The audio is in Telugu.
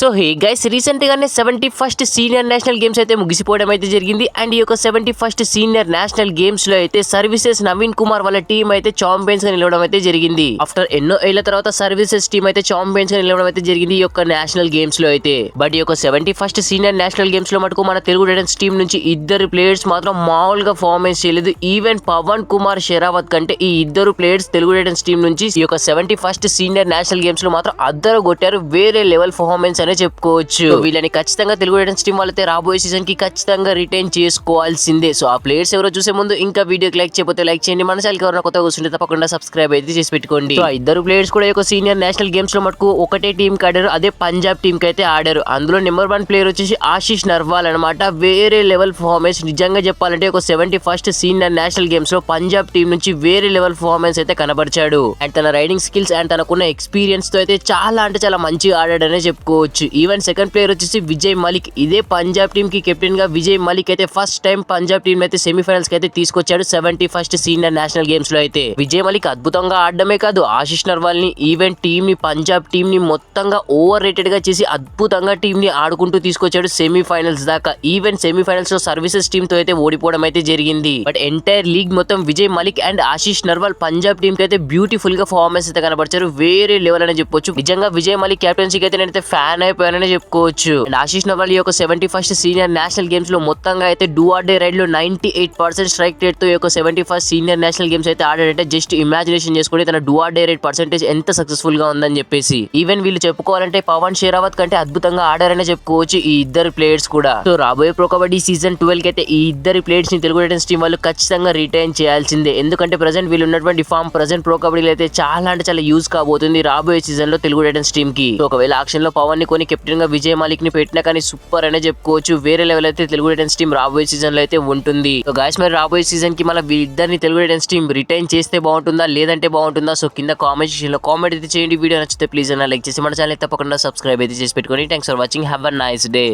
సో హే గైస్, రీసెంట్ గానే 71st సీనియర్ నేషనల్ గేమ్స్ అయితే ముగిసిపోవడం అయితే జరిగింది. అండ్ ఈ యొక్క 71st సీనియర్ నేషనల్ గేమ్స్ లో అయితే సర్వీసెస్ నవీన్ కుమార్ వాళ్ళ టీం అయితే చాంపియన్స్ గా నిలవడం అయితే జరిగింది. ఆఫ్టర్ ఎన్నో ఏళ్ల తర్వాత సర్వీసెస్ టీం అయితే చాంపియన్స్ గా నిలవడం అయితే జరిగింది ఈ యొక్క నేషనల్ గేమ్స్ లో అయితే. బట్ ఈ యొక్క 71st సీనియర్ నేషనల్ గేమ్స్ లో మటుకు మన తెలుగు టైటన్స్ టీం నుంచి ఇద్దరు ప్లేయర్స్ మాత్రం మామూలుగా పర్ఫార్మెన్స్ చేయలేదు. ఈవెన్ పవన్ కుమార్ షెరావత్ కంటే ఈ ఇద్దరు ప్లేయర్స్ తెలుగు టైటన్స్ టీం నుంచి ఈ యొక్క 71st సీనియర్ నేషనల్ గేమ్స్ లో మాత్రం అద్దరు కొట్టారు. వేరే లెవెల్ పర్ఫార్మెన్స్ అనే చెప్పుకోవచ్చు. వీళ్ళని ఖచ్చితంగా తెలుగు టైటన్స్ టీం వాళ్ళైతే రాబోయే సీజన్ కి ఖచ్చితంగా రిటైన్ చేసుకోవాల్సిందే. సో ఆ ప్లేయర్స్ ఎవరో చూసే ముందు ఇంకా వీడియోకి లైక్ చేయకపోతే లైక్ చేయండి. మన ఛానల్ కి ఎవరైనా కొత్తగా కూర్చుంటే తప్పకుండా సబ్స్క్రైబ్ అయితే చేసి పెట్టుకోండి. సో ఆ ఇద్దరు ప్లేయర్స్ కూడా ఒక సీనియర్ నేషనల్ గేమ్స్ లో మటుకు ఒకటే టీం కి ఆడారు. అదే పంజాబ్ టీం కి అయితే ఆడారు. అందులో నెంబర్ 1 ప్లేయర్ వచ్చేసి ఆశీష్ నర్వాల్ అనమాట. వేరే లెవెల్ పర్ఫార్మెన్స్, నిజంగా చెప్పాలంటే ఒక 71st సీనియర్ నేషనల్ గేమ్స్ లో పంజాబ్ టీం నుంచి వేరే లెవెల్ పర్ఫార్మెన్స్ అయితే కనబరిచాడు. అండ్ తన రైడింగ్ స్కిల్స్ అండ్ తనకున్న ఎక్స్పీరియన్స్ తో అయితే చాలా అంటే చాలా మంచిగా ఆడాడనే చెప్పుకోవచ్చు. ఈవెన్ సెకండ్ ప్లేయర్ వచ్చేసి విజయ్ మలిక్. ఇదే పంజాబ్ టీం కి కెప్టెన్ గా విజయ్ మలిక్ అయితే ఫస్ట్ టైం పంజాబ్ టీం అయితే సెమీఫైనల్స్ కి అయితే తీసుకొచ్చాడు 71st సీనియర్ నేషనల్ గేమ్స్ లో అయితే. విజయ్ మలిక్ అద్భుతంగా ఆడడమే కాదు, ఆశీష్ నర్వాల్ ని ఈవెన్ టీం ని పంజాబ్ టీం ని మొత్తంగా ఓవర్ రేటెడ్ గా చేసి అద్భుతంగా టీం ని ఆడుకుంటూ తీసుకొచ్చాడు సెమీఫైనల్స్ దాకా. ఈవెన్ సెమీఫైనల్స్ లో సర్వీసెస్ టీం తో అయితే ఓడిపోవడం అయితే జరిగింది. బట్ ఎంటైర్ లీగ్ మొత్తం విజయ్ మలిక్ అండ్ ఆశీష్ నర్వాల్ పంజాబ్ టీం కి అయితే బ్యూటిఫుల్ గా పర్ఫార్మెన్స్ అయితే కనబరిచారు. వేరే లెవెల్ అని చెప్పొచ్చు. నిజంగా విజయ్ మలిక్ కెప్టెన్సీకి అయితే నేనైతే ఫ్యాన్ అయిపోయానని చెప్పుకోవచ్చు. అండ్ ఆశీష్ నర్వాల్ ఈ యొక్క 71st సీనియర్ నేషనల్ గేమ్స్ లో మొత్తంగా అయితే డూ ఆర్ డే రైడ్ లో 98% స్ట్రైక్ రేట్ తో ఈ యొక్క 71st సీనియర్ నేషనల్ గేమ్స్ అయితే ఆడాడంటే జస్ట్ ఇమాజినేషన్ చేసుకుని తన do or die raid percentage ఎంత సక్సెస్ఫుల్ గా ఉందని చెప్పేసి. ఈవెన్ వీళ్ళు చెప్పుకోవాలంటే పవన్ షెరావత్ కంటే అద్భుతంగా ఆడారనే చెప్పుకోవచ్చు ఈ ఇద్దరు ప్లేయర్స్ కూడా. సో రాబోయే ప్రో కబడ్డీ సీజన్ 12 కి అయితే ఈ ఇద్దరు ప్లేయర్స్ ని తెలుగు టైటన్స్ టీం వాళ్ళు ఖచ్చితంగా రిటైన్ చేయాల్సిందే. ఎందుకంటే ప్రెసెంట్ వీళ్ళు ఉన్నటువంటి ఫామ్ ప్రెసెంట్ ప్రో కబడ్డీలో అయితే చాలా అంటే చాలా యూజ్ కాబోతుంది రాబోయే సీజన్ లో తెలుగు టైటన్స్ టీం కి. ఒకవేళ ఆక్షన్ లో పవన్ ని కొని కెప్టెన్ గా విజయ్ మాలిక్ ని పెట్టినా కానీ సూపర్ అనే చెప్పుకోవచ్చు. వేరే లెవెల్ అయితే తెలుగు టైటన్స్ టీం రాబోయే సీజన్ లో అయితే ఉంటుంది. సో గాయ్స్, మరి రాబోయే సీజన్ కి మన ఇద్దరిని తెలుగు టైటన్స్ టీం రిటైన్ చేస్తే బాగుంటుందా లేదంటే బాగుంటుందా? సో కింద కామెంట్ సెక్షన్ లో కామెంట్ అయితే చేయండి. వీడియో నచ్చితే ప్లీజ్ అన్న లైక్ చేసి మన ఛానల్ తప్పకుండా సబ్స్క్రైబ్ అయితే చేసి పెట్టుకోండి. Thanks for watching. Have a nice day.